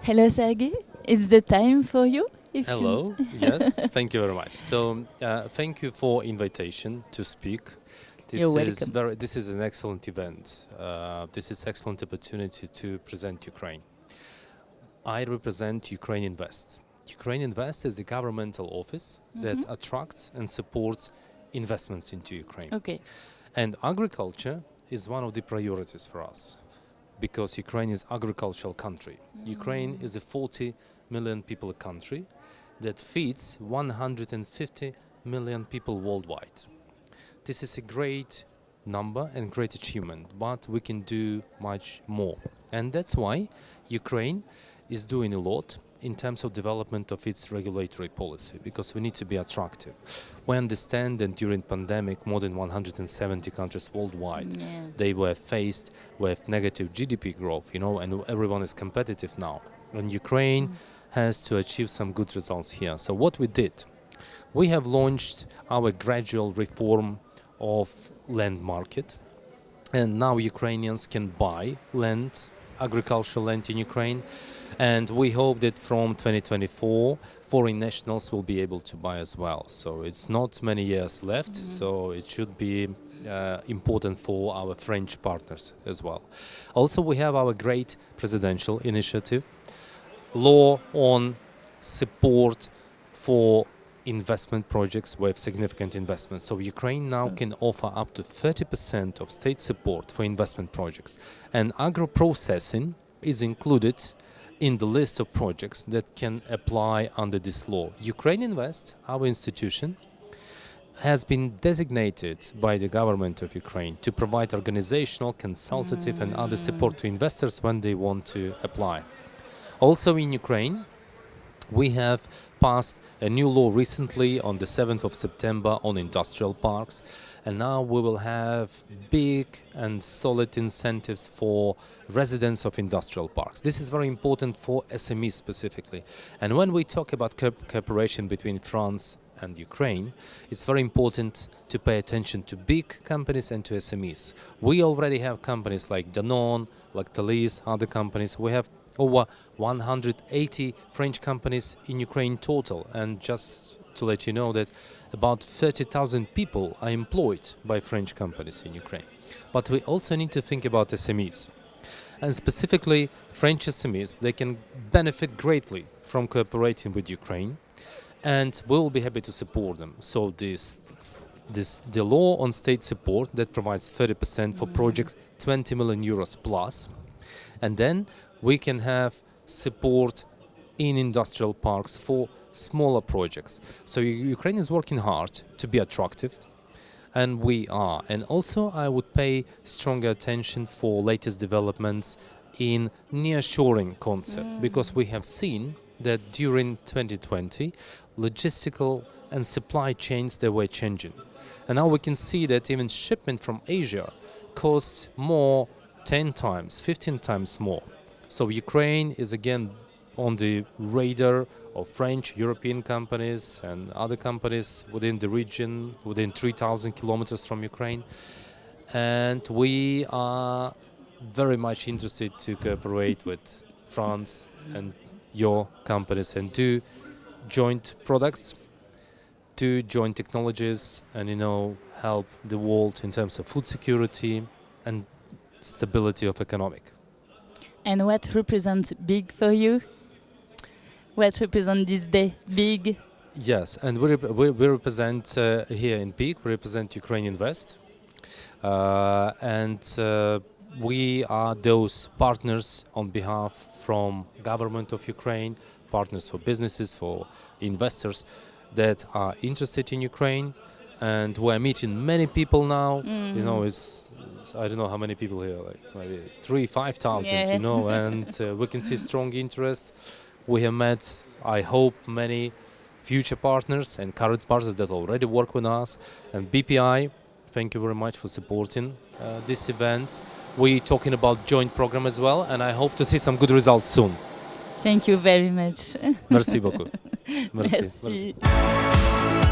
Hello, Sergey. It's the time for you. Hello. Yes, thank you very much. So, thank you for invitation to speak. You're welcome. This is an excellent event. This is excellent opportunity to present Ukraine. I represent UkraineInvest. UkraineInvest is the governmental office that attracts and supports investments into Ukraine. Okay. And agriculture is one of the priorities for us because Ukraine is agricultural country. Ukraine is a 40 million people country that feeds 150 million people worldwide. This is a great number and great achievement, but we can do much more. And that's why Ukraine is doing a lot in terms of development of its regulatory policy, because we need to be attractive. We understand that during pandemic, more than 170 countries worldwide, they were faced with negative GDP growth, and everyone is competitive now. And Ukraine has to achieve some good results here. So what we did, we have launched our gradual reform of land market, and now Ukrainians can buy land, agricultural land in Ukraine, and we hope that from 2024 foreign nationals will be able to buy as well. So it's not many years left, so it should be important for our French partners as well. Also, we have our great presidential initiative, law on support for investment projects with significant investment. So Ukraine now can offer up to 30% of state support for investment projects. And agro-processing is included in the list of projects that can apply under this law. UkraineInvest, our institution, has been designated by the government of Ukraine to provide organizational, consultative and other support to investors when they want to apply. Also in Ukraine, we have passed a new law recently on the 7th of September on industrial parks, and now we will have big and solid incentives for residents of industrial parks. This is very important for SMEs specifically. And when we talk about cooperation between France and Ukraine, it's very important to pay attention to big companies and to SMEs. We already have companies like Danone, Lactalis, other companies. We have over 180 French companies in Ukraine total, and just to let you know that about 30,000 people are employed by French companies in Ukraine. But we also need to think about SMEs, and specifically French SMEs. They can benefit greatly from cooperating with Ukraine, and we will be happy to support them. So the law on state support that provides 30% for projects 20 million euros plus, and then we can have support in industrial parks for smaller projects. So Ukraine is working hard to be attractive, and we are. And also I would pay stronger attention for latest developments in nearshoring concept, because we have seen that during 2020, logistical and supply chains, they were changing. And now we can see that even shipment from Asia costs more, 10 times, 15 times more. So Ukraine is again on the radar of French, European companies and other companies within the region, within 3,000 kilometers from Ukraine. And we are very much interested to cooperate with France and your companies and do joint products, do joint technologies, and help the world in terms of food security and stability of economic. And what represents big for you? What represents this day, big? Yes, and we represent here in Peak, we represent UkraineInvest. And we are those partners on behalf from government of Ukraine, partners for businesses, for investors that are interested in Ukraine. And we're meeting many people now. I don't know how many people here, like maybe 5,000, and we can see strong interest. We have met, I hope, many future partners and current partners that already work with us. And BPI, thank you very much for supporting this event. We're talking about joint program as well, and I hope to see some good results soon. Thank you very much. Merci beaucoup. Merci. Merci.